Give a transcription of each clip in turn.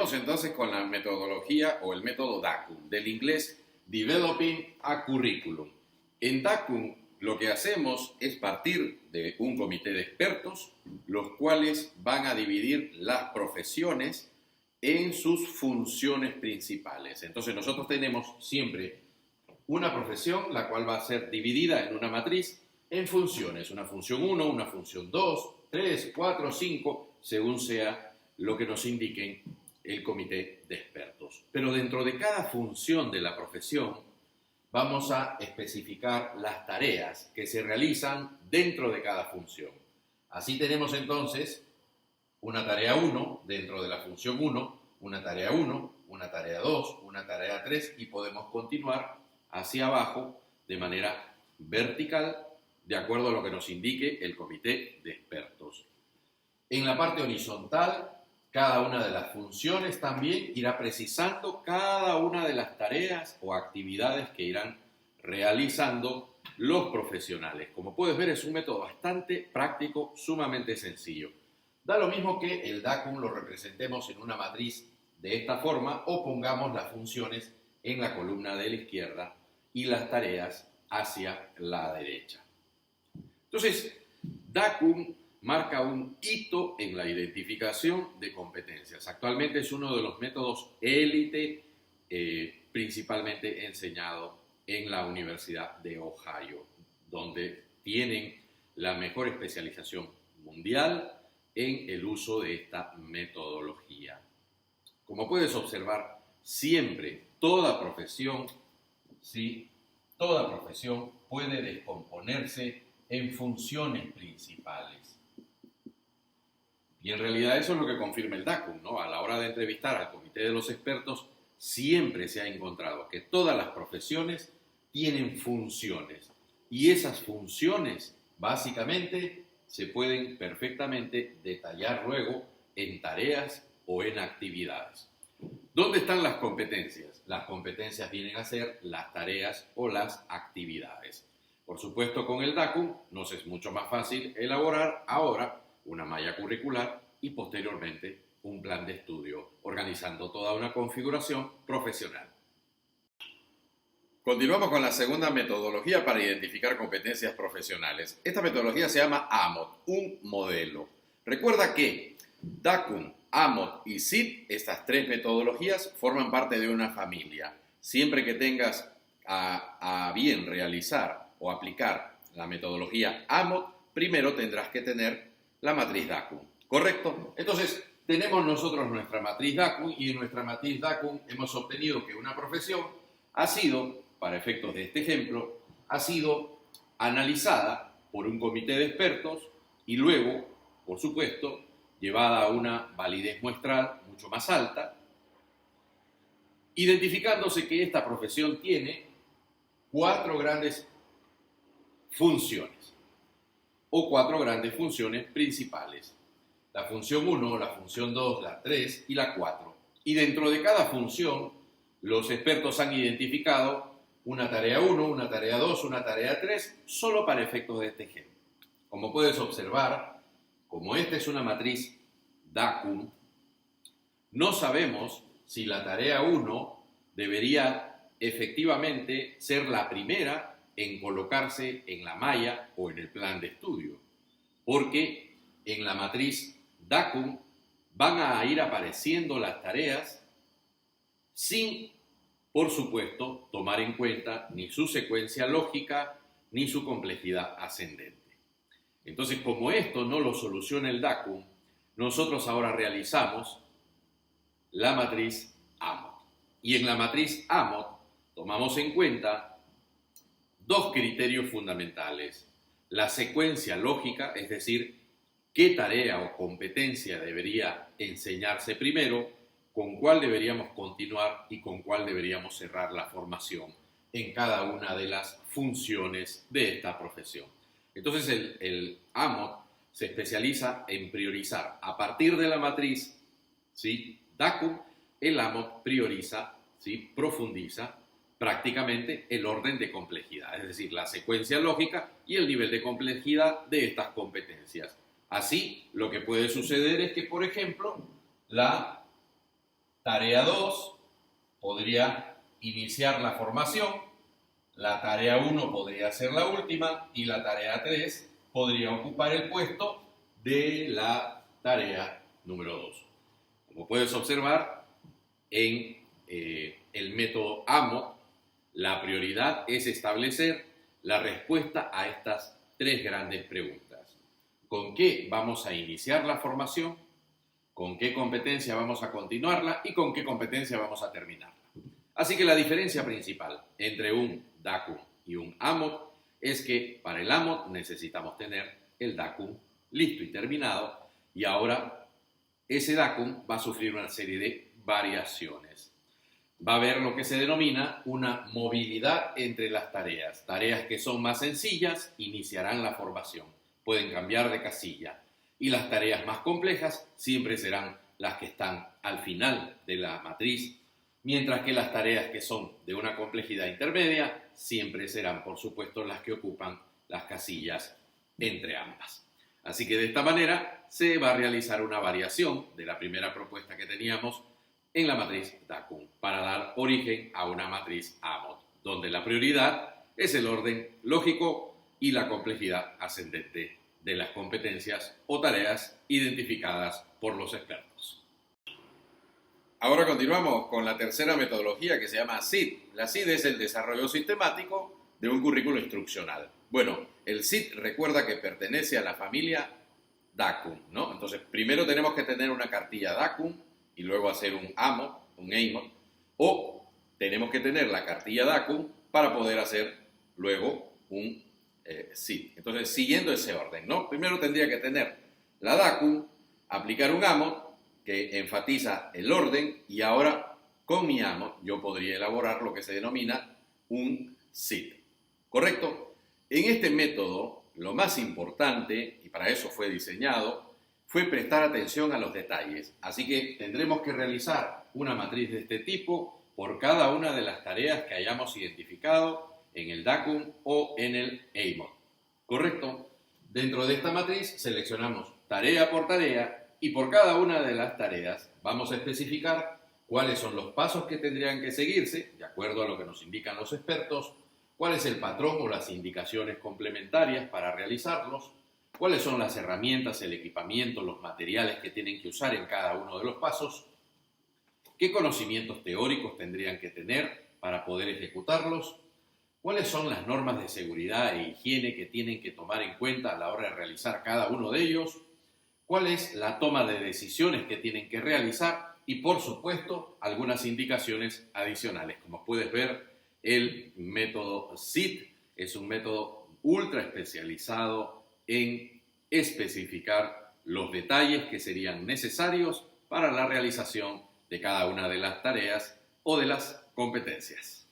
Continuemos entonces con la metodología o el método DACUM, del inglés Developing a Curriculum. En DACUM lo que hacemos es partir de un comité de expertos, los cuales van a dividir las profesiones en sus funciones principales. Entonces nosotros tenemos siempre una profesión, la cual va a ser dividida en una matriz en funciones, una función 1, una función 2, 3, 4, 5, según sea lo que nos indiquen el comité de expertos. Pero dentro de cada función de la profesión vamos a especificar las tareas que se realizan dentro de cada función. Así tenemos entonces una tarea 1 dentro de la función 1, una tarea 1, una tarea 2, una tarea 3 y podemos continuar hacia abajo de manera vertical de acuerdo a lo que nos indique el comité de expertos. En la parte horizontal, cada una de las funciones también irá precisando cada una de las tareas o actividades que irán realizando los profesionales. Como puedes ver, es un método bastante práctico, sumamente sencillo. Da lo mismo que el DACUM lo representemos en una matriz de esta forma o pongamos las funciones en la columna de la izquierda y las tareas hacia la derecha. Entonces, DACUM marca un hito en la identificación de competencias. Actualmente es uno de los métodos élite principalmente enseñado en la Universidad de Ohio, donde tienen la mejor especialización mundial en el uso de esta metodología. Como puedes observar, siempre toda profesión puede descomponerse en funciones principales. Y en realidad eso es lo que confirma el DACUM, ¿no? A la hora de entrevistar al comité de los expertos, siempre se ha encontrado que todas las profesiones tienen funciones. Y esas funciones, básicamente, se pueden perfectamente detallar luego en tareas o en actividades. ¿Dónde están las competencias? Las competencias vienen a ser las tareas o las actividades. Por supuesto, con el DACUM nos es mucho más fácil elaborar ahora una malla curricular y posteriormente un plan de estudio, organizando toda una configuración profesional. Continuamos con la segunda metodología para identificar competencias profesionales. Esta metodología se llama AMOT, un modelo. Recuerda que DACUM, AMOT y SIT, estas tres metodologías, forman parte de una familia. Siempre que tengas a bien realizar o aplicar la metodología AMOT, primero tendrás que tener la matriz DACUM, ¿correcto? Entonces, tenemos nosotros nuestra matriz DACUM y en nuestra matriz DACUM hemos obtenido que una profesión ha sido, para efectos de este ejemplo, ha sido analizada por un comité de expertos y luego, por supuesto, llevada a una validez muestral mucho más alta, identificándose que esta profesión tiene 4 grandes funciones o 4 grandes funciones principales. La función 1, la función 2, la 3 y la 4. Y dentro de cada función, los expertos han identificado una tarea 1, una tarea 2, una tarea 3, solo para efectos de este ejemplo. Como puedes observar, como esta es una matriz DACUM, no sabemos si la tarea 1 debería efectivamente ser la primera en colocarse en la malla o en el plan de estudio, porque en la matriz DACUM van a ir apareciendo las tareas sin, por supuesto, tomar en cuenta ni su secuencia lógica ni su complejidad ascendente. Entonces, como esto no lo soluciona el DACUM, nosotros ahora realizamos la matriz AMOT. Y en la matriz AMOT tomamos en cuenta 2 criterios fundamentales. La secuencia lógica, es decir, qué tarea o competencia debería enseñarse primero, con cuál deberíamos continuar y con cuál deberíamos cerrar la formación en cada una de las funciones de esta profesión. Entonces el AMOT se especializa en priorizar. A partir de la matriz DACUM, el AMOT prioriza, profundiza prácticamente el orden de complejidad, es decir, la secuencia lógica y el nivel de complejidad de estas competencias. Así, lo que puede suceder es que, por ejemplo, la tarea 2 podría iniciar la formación, la tarea 1 podría ser la última y la tarea 3 podría ocupar el puesto de la tarea número 2. Como puedes observar, en el método AMOT, la prioridad es establecer la respuesta a estas tres grandes preguntas. ¿Con qué vamos a iniciar la formación? ¿Con qué competencia vamos a continuarla? ¿Y con qué competencia vamos a terminarla? Así que la diferencia principal entre un DACUM y un AMOT es que para el AMOT necesitamos tener el DACUM listo y terminado, y ahora ese DACUM va a sufrir una serie de variaciones. Va a haber lo que se denomina una movilidad entre las tareas. Tareas que son más sencillas iniciarán la formación, pueden cambiar de casilla, y las tareas más complejas siempre serán las que están al final de la matriz, mientras que las tareas que son de una complejidad intermedia siempre serán, por supuesto, las que ocupan las casillas entre ambas. Así que de esta manera se va a realizar una variación de la primera propuesta que teníamos en la matriz DACUM para dar origen a una matriz AMOT, donde la prioridad es el orden lógico y la complejidad ascendente de las competencias o tareas identificadas por los expertos. Ahora continuamos con la tercera metodología, que se llama SID. La SID es el desarrollo sistemático de un currículo instruccional. Bueno, el SID recuerda que pertenece a la familia DACUM, ¿no? Entonces, primero tenemos que tener una cartilla DACUM y luego hacer un AMOT, un AMOT, o tenemos que tener la cartilla DACUM para poder hacer luego un SID. Entonces, siguiendo ese orden, ¿no? Primero tendría que tener la DACUM, aplicar un AMOT que enfatiza el orden, y ahora con mi AMOT yo podría elaborar lo que se denomina un SID. ¿Correcto? En este método, lo más importante, y para eso fue diseñado, fue prestar atención a los detalles. Así que tendremos que realizar una matriz de este tipo por cada una de las tareas que hayamos identificado en el DACUM o en el AMOT. ¿Correcto? Dentro de esta matriz seleccionamos tarea por tarea, y por cada una de las tareas vamos a especificar cuáles son los pasos que tendrían que seguirse, de acuerdo a lo que nos indican los expertos, cuál es el patrón o las indicaciones complementarias para realizarlos, cuáles son las herramientas, el equipamiento, los materiales que tienen que usar en cada uno de los pasos, qué conocimientos teóricos tendrían que tener para poder ejecutarlos, cuáles son las normas de seguridad e higiene que tienen que tomar en cuenta a la hora de realizar cada uno de ellos, cuál es la toma de decisiones que tienen que realizar y, por supuesto, algunas indicaciones adicionales. Como puedes ver, el método SID es un método ultra especializado en especificar los detalles que serían necesarios para la realización de cada una de las tareas o de las competencias.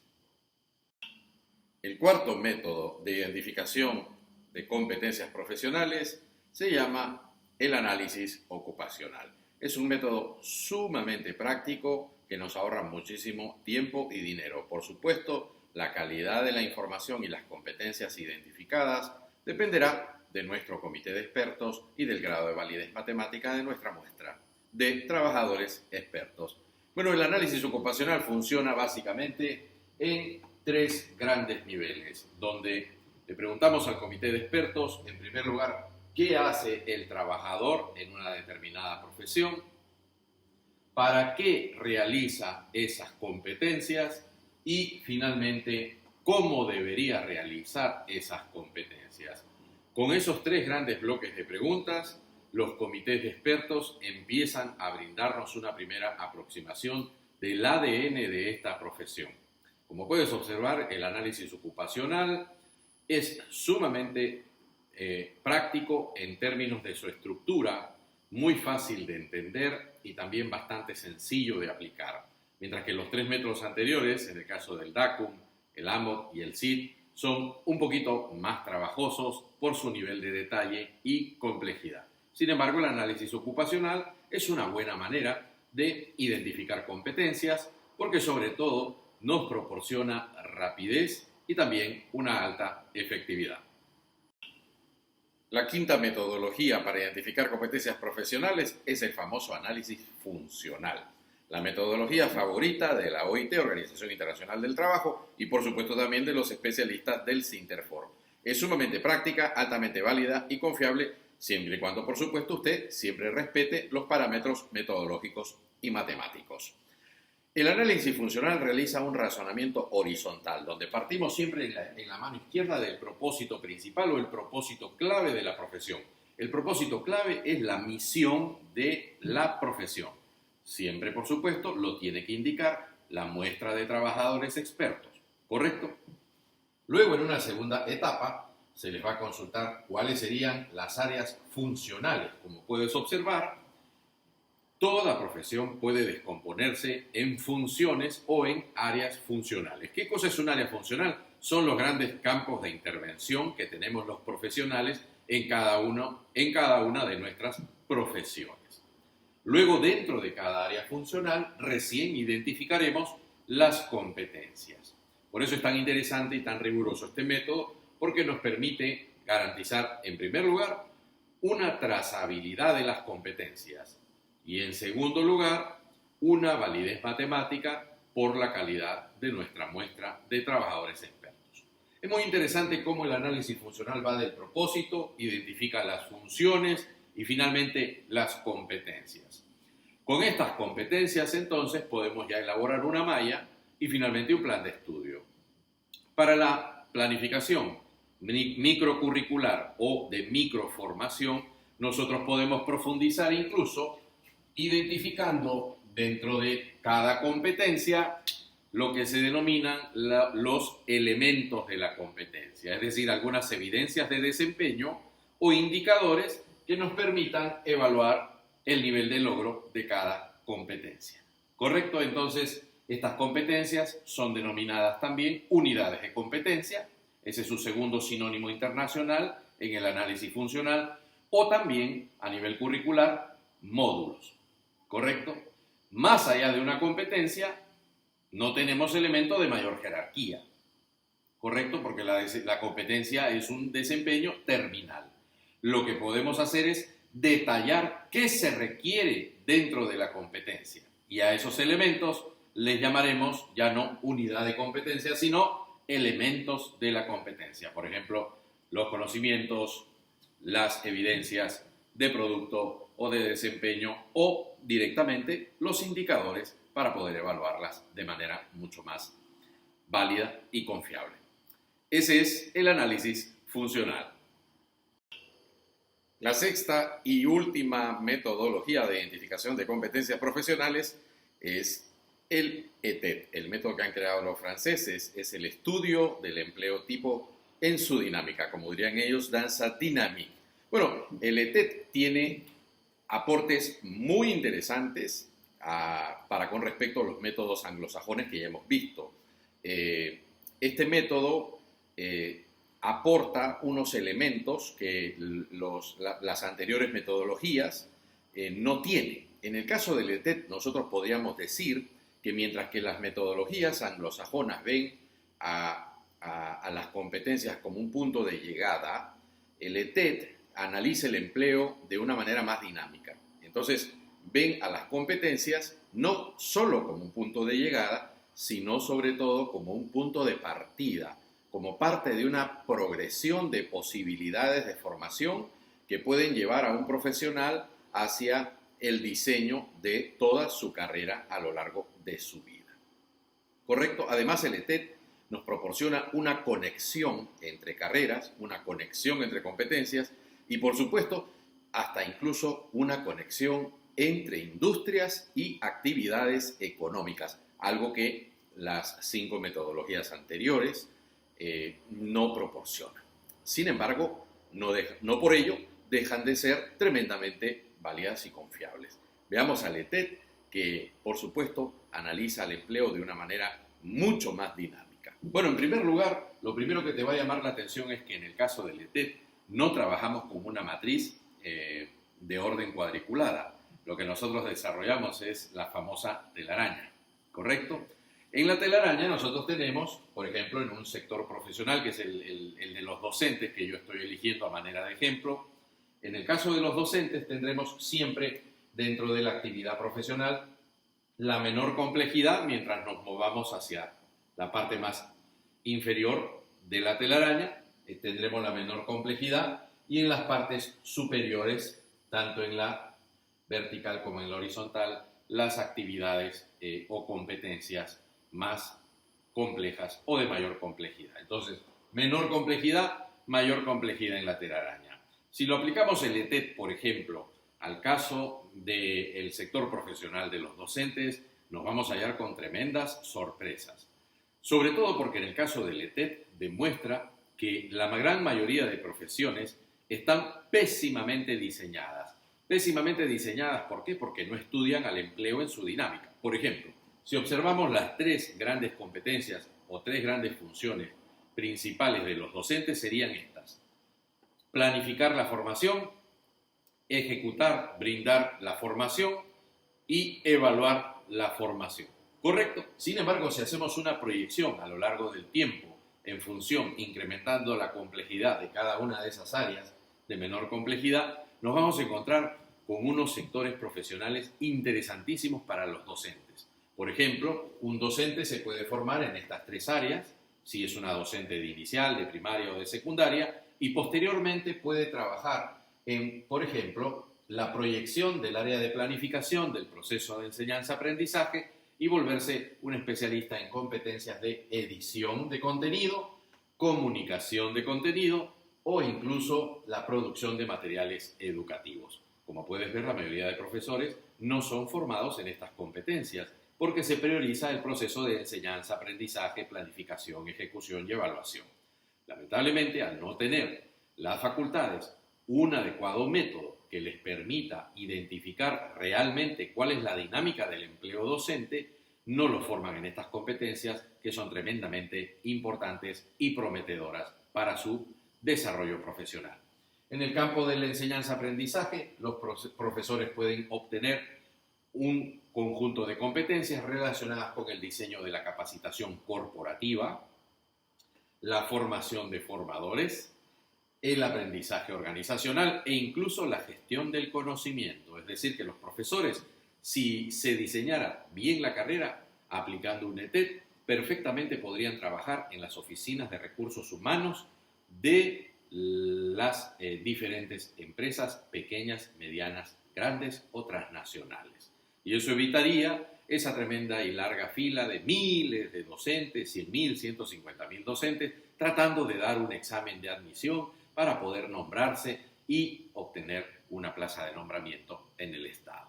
El cuarto método de identificación de competencias profesionales se llama el análisis ocupacional. Es un método sumamente práctico que nos ahorra muchísimo tiempo y dinero. Por supuesto, la calidad de la información y las competencias identificadas dependerá de nuestro comité de expertos y del grado de validez matemática de nuestra muestra de trabajadores expertos. Bueno, el análisis ocupacional funciona básicamente en tres grandes niveles, donde le preguntamos al comité de expertos, en primer lugar, ¿qué hace el trabajador en una determinada profesión? ¿Para qué realiza esas competencias? Y finalmente, ¿cómo debería realizar esas competencias? Con esos tres grandes bloques de preguntas, los comités de expertos empiezan a brindarnos una primera aproximación del ADN de esta profesión. Como puedes observar, el análisis ocupacional es sumamente práctico en términos de su estructura, muy fácil de entender y también bastante sencillo de aplicar. Mientras que los tres métodos anteriores, en el caso del DACUM, el AMOT y el SID, son un poquito más trabajosos por su nivel de detalle y complejidad. Sin embargo, el análisis ocupacional es una buena manera de identificar competencias porque sobre todo nos proporciona rapidez y también una alta efectividad. La quinta metodología para identificar competencias profesionales es el famoso análisis funcional. la metodología favorita de la OIT, Organización Internacional del Trabajo, y por supuesto también de los especialistas del Sinterfor. Es sumamente práctica, altamente válida y confiable, siempre y cuando, por supuesto, usted siempre respete los parámetros metodológicos y matemáticos. El análisis funcional realiza un razonamiento horizontal, donde partimos siempre en la mano izquierda del propósito principal o el propósito clave de la profesión. El propósito clave es la misión de la profesión. Siempre, por supuesto, lo tiene que indicar la muestra de trabajadores expertos, ¿correcto? Luego, en una segunda etapa, se les va a consultar cuáles serían las áreas funcionales. Como puedes observar, toda profesión puede descomponerse en funciones o en áreas funcionales. ¿Qué cosa es un área funcional? Son los grandes campos de intervención que tenemos los profesionales en cada una de nuestras profesiones. Luego, dentro de cada área funcional, recién identificaremos las competencias. Por eso es tan interesante y tan riguroso este método, porque nos permite garantizar, en primer lugar, una trazabilidad de las competencias y, en segundo lugar, una validez matemática por la calidad de nuestra muestra de trabajadores expertos. Es muy interesante cómo el análisis funcional va del propósito, identifica las funciones y finalmente las competencias. Con estas competencias entonces podemos ya elaborar una malla y finalmente un plan de estudio. Para la planificación microcurricular o de microformación, nosotros podemos profundizar incluso identificando dentro de cada competencia lo que se denominan los elementos de la competencia, es decir, algunas evidencias de desempeño o indicadores que nos permitan evaluar el nivel de logro de cada competencia. ¿Correcto? Entonces, estas competencias son denominadas también unidades de competencia, ese es su segundo sinónimo internacional en el análisis funcional, o también a nivel curricular, módulos. ¿Correcto? Más allá de una competencia, no tenemos elementos de mayor jerarquía. ¿Correcto? Porque la competencia es un desempeño terminal. Lo que podemos hacer es detallar qué se requiere dentro de la competencia. Y a esos elementos les llamaremos ya no unidad de competencia, sino elementos de la competencia. Por ejemplo, los conocimientos, las evidencias de producto o de desempeño o directamente los indicadores para poder evaluarlas de manera mucho más válida y confiable. Ese es el análisis funcional. La sexta y última metodología de identificación de competencias profesionales es el ETED, el método que han creado los franceses. Es el estudio del empleo tipo en su dinámica, como dirían ellos, danza dynamique. Bueno, el ETED tiene aportes muy interesantes para con respecto a los métodos anglosajones que ya hemos visto. Este método aporta unos elementos que las anteriores metodologías no tienen. En el caso del ETED, nosotros podríamos decir que mientras que las metodologías anglosajonas ven a las competencias como un punto de llegada, el ETED analiza el empleo de una manera más dinámica. Entonces, ven a las competencias no solo como un punto de llegada, sino sobre todo como un punto de partida, como parte de una progresión de posibilidades de formación que pueden llevar a un profesional hacia el diseño de toda su carrera a lo largo de su vida. ¿Correcto? Además, el ETED nos proporciona una conexión entre carreras, una conexión entre competencias y, por supuesto, hasta incluso una conexión entre industrias y actividades económicas, algo que las 5 metodologías anteriores no proporcionan. Sin embargo, no por ello dejan de ser tremendamente válidas y confiables. Veamos al ETED, que por supuesto analiza el empleo de una manera mucho más dinámica. Bueno, en primer lugar, lo primero que te va a llamar la atención es que en el caso del ETED no trabajamos con una matriz de orden cuadriculada. Lo que nosotros desarrollamos es la famosa telaraña, ¿correcto? En la telaraña nosotros tenemos, por ejemplo, en un sector profesional, que es el de los docentes, que yo estoy eligiendo a manera de ejemplo. En el caso de los docentes tendremos siempre dentro de la actividad profesional la menor complejidad mientras nos movamos hacia la parte más inferior de la telaraña, tendremos la menor complejidad, y en las partes superiores, tanto en la vertical como en la horizontal, las actividades o competencias más complejas o de mayor complejidad. Entonces, menor complejidad, mayor complejidad en la telaraña. Si lo aplicamos el ETED, por ejemplo, al caso del sector profesional de los docentes, nos vamos a hallar con tremendas sorpresas. Sobre todo porque en el caso del ETED demuestra que la gran mayoría de profesiones están pésimamente diseñadas. Pésimamente diseñadas, ¿por qué? Porque no estudian al empleo en su dinámica. Por ejemplo, si observamos las tres grandes competencias o tres grandes funciones principales de los docentes, serían estas: planificar la formación, ejecutar, brindar la formación y evaluar la formación. ¿Correcto? Sin embargo, si hacemos una proyección a lo largo del tiempo en función, incrementando la complejidad de cada una de esas áreas de menor complejidad, nos vamos a encontrar con unos sectores profesionales interesantísimos para los docentes. Por ejemplo, un docente se puede formar en estas tres áreas, si es una docente de inicial, de primaria o de secundaria, y posteriormente puede trabajar en, por ejemplo, la proyección del área de planificación del proceso de enseñanza-aprendizaje y volverse un especialista en competencias de edición de contenido, comunicación de contenido o incluso la producción de materiales educativos. Como puedes ver, la mayoría de profesores no son formados en estas competencias porque se prioriza el proceso de enseñanza, aprendizaje, planificación, ejecución y evaluación. Lamentablemente, al no tener las facultades un adecuado método que les permita identificar realmente cuál es la dinámica del empleo docente, no lo forman en estas competencias que son tremendamente importantes y prometedoras para su desarrollo profesional. En el campo de la enseñanza-aprendizaje, los profesores pueden obtener un conjunto de competencias relacionadas con el diseño de la capacitación corporativa, la formación de formadores, el aprendizaje organizacional e incluso la gestión del conocimiento. Es decir, que los profesores, si se diseñara bien la carrera aplicando un ETED, perfectamente podrían trabajar en las oficinas de recursos humanos de las diferentes empresas pequeñas, medianas, grandes o transnacionales. Y eso evitaría esa tremenda y larga fila de miles de docentes, 100.000, 150.000 docentes, tratando de dar un examen de admisión para poder nombrarse y obtener una plaza de nombramiento en el Estado.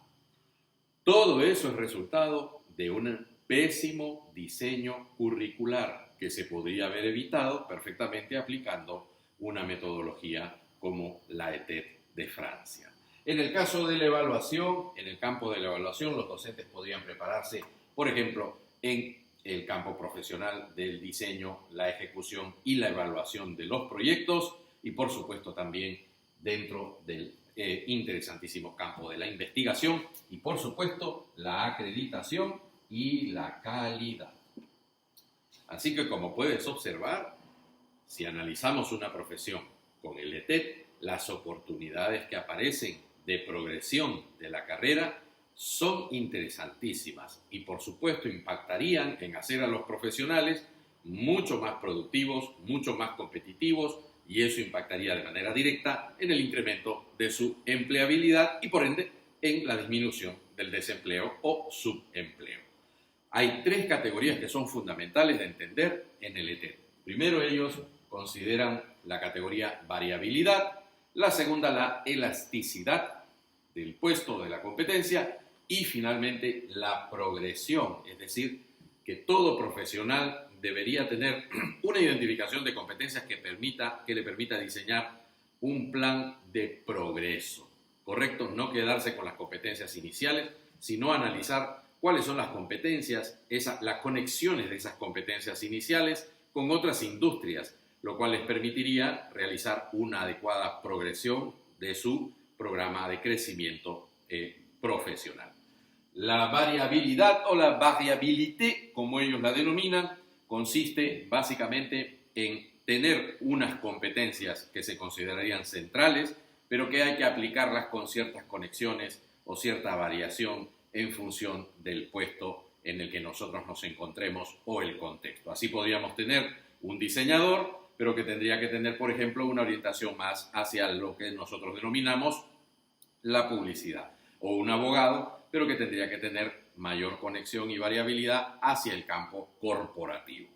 Todo eso es resultado de un pésimo diseño curricular que se podría haber evitado perfectamente aplicando una metodología como la ETED de Francia. En el caso de la evaluación, en el campo de la evaluación, los docentes podrían prepararse, por ejemplo, en el campo profesional del diseño, la ejecución y la evaluación de los proyectos y, por supuesto, también dentro del interesantísimo campo de la investigación y, por supuesto, la acreditación y la calidad. Así que, como puedes observar, si analizamos una profesión con el ETED, las oportunidades que aparecen de progresión de la carrera son interesantísimas y, por supuesto, impactarían en hacer a los profesionales mucho más productivos, mucho más competitivos, y eso impactaría de manera directa en el incremento de su empleabilidad y, por ende, en la disminución del desempleo o subempleo. Hay tres categorías que son fundamentales de entender en el ETED. Primero, ellos consideran la categoría variabilidad, la segunda, la elasticidad del puesto de la competencia y finalmente la progresión, es decir, que todo profesional debería tener una identificación de competencias que le permita diseñar un plan de progreso, ¿correcto? No quedarse con las competencias iniciales, sino analizar cuáles son las competencias, las conexiones de esas competencias iniciales con otras industrias, lo cual les permitiría realizar una adecuada progresión de su programa de crecimiento profesional. La variabilidad o la variabilité, como ellos la denominan, consiste básicamente en tener unas competencias que se considerarían centrales, pero que hay que aplicarlas con ciertas conexiones o cierta variación en función del puesto en el que nosotros nos encontremos o el contexto. Así podríamos tener un diseñador, pero que tendría que tener, por ejemplo, una orientación más hacia lo que nosotros denominamos la publicidad, o un abogado, pero que tendría que tener mayor conexión y variabilidad hacia el campo corporativo.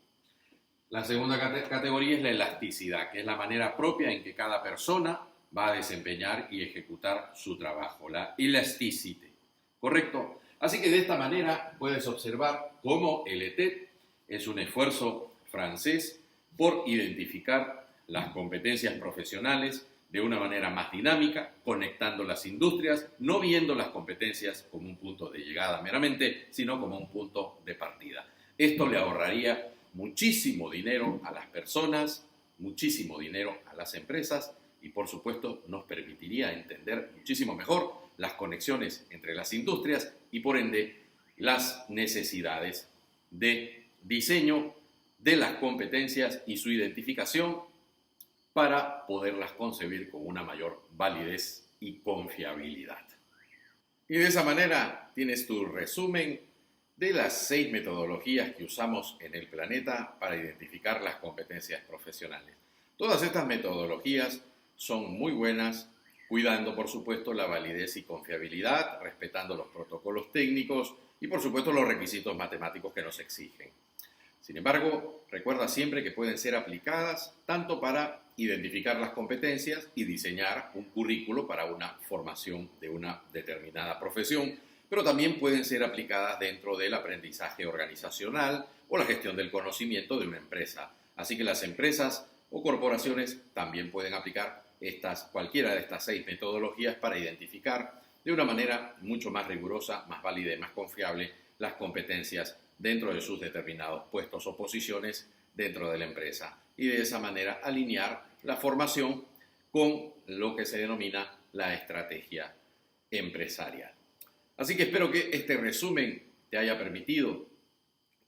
La segunda categoría es la elasticidad, que es la manera propia en que cada persona va a desempeñar y ejecutar su trabajo, la elasticité. ¿Correcto? Así que de esta manera puedes observar cómo el ETED es un esfuerzo francés por identificar las competencias profesionales de una manera más dinámica, conectando las industrias, no viendo las competencias como un punto de llegada meramente, sino como un punto de partida. Esto le ahorraría muchísimo dinero a las personas, muchísimo dinero a las empresas y, por supuesto, nos permitiría entender muchísimo mejor las conexiones entre las industrias y, por ende, las necesidades de diseño de las competencias y su identificación para poderlas concebir con una mayor validez y confiabilidad. Y de esa manera tienes tu resumen de las 6 metodologías que usamos en el planeta para identificar las competencias profesionales. Todas estas metodologías son muy buenas, cuidando, por supuesto, la validez y confiabilidad, respetando los protocolos técnicos y, por supuesto, los requisitos matemáticos que nos exigen. Sin embargo, recuerda siempre que pueden ser aplicadas tanto para identificar las competencias y diseñar un currículo para una formación de una determinada profesión, pero también pueden ser aplicadas dentro del aprendizaje organizacional o la gestión del conocimiento de una empresa. Así que las empresas o corporaciones también pueden aplicar cualquiera de estas 6 metodologías para identificar de una manera mucho más rigurosa, más válida y más confiable las competencias dentro de sus determinados puestos o posiciones dentro de la empresa y de esa manera alinear la formación con lo que se denomina la estrategia empresarial. Así que espero que este resumen te haya permitido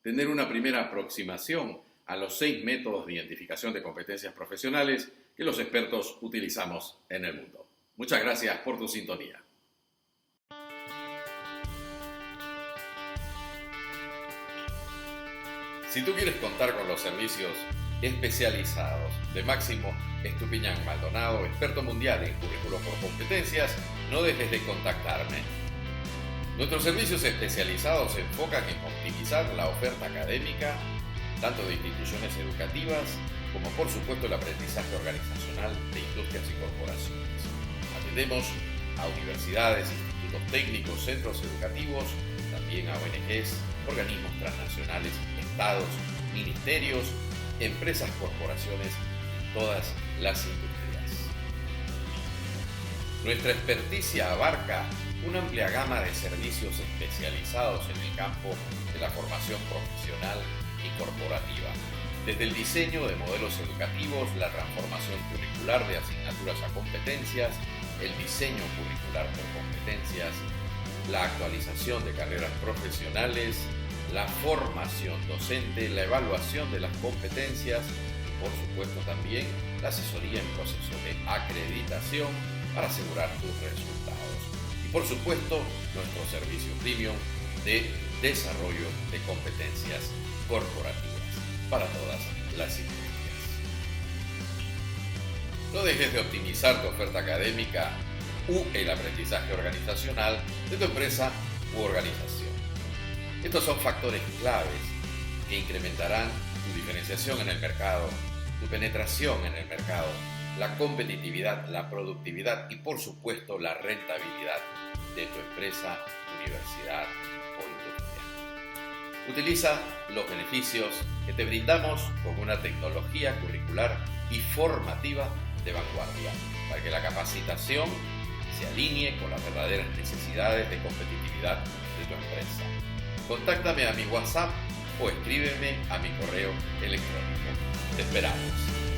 tener una primera aproximación a los 6 métodos de identificación de competencias profesionales que los expertos utilizamos en el mundo. Muchas gracias por tu sintonía. Si tú quieres contar con los servicios especializados de Máximo Estupiñán Maldonado, experto mundial en currículo por competencias, no dejes de contactarme. Nuestros servicios especializados se enfocan en optimizar la oferta académica, tanto de instituciones educativas como, por supuesto, el aprendizaje organizacional de industrias y corporaciones. Atendemos a universidades, institutos técnicos, centros educativos, también a ONGs, organismos transnacionales, estados, ministerios, empresas, corporaciones y todas las industrias. Nuestra experticia abarca una amplia gama de servicios especializados en el campo de la formación profesional y corporativa, desde el diseño de modelos educativos, la transformación curricular de asignaturas a competencias, el diseño curricular por competencias, la actualización de carreras profesionales, la formación docente, la evaluación de las competencias y, por supuesto, también la asesoría en procesos de acreditación para asegurar tus resultados. Y, por supuesto, nuestro servicio premium de desarrollo de competencias corporativas para todas las industrias. No dejes de optimizar tu oferta académica u el aprendizaje organizacional de tu empresa u organización. Estos son factores claves que incrementarán tu diferenciación en el mercado, tu penetración en el mercado, la competitividad, la productividad y, por supuesto, la rentabilidad de tu empresa, universidad o industria. Utiliza los beneficios que te brindamos con una tecnología curricular y formativa de vanguardia para que la capacitación se alinee con las verdaderas necesidades de competitividad de tu empresa. Contáctame a mi WhatsApp o escríbeme a mi correo electrónico. Te esperamos.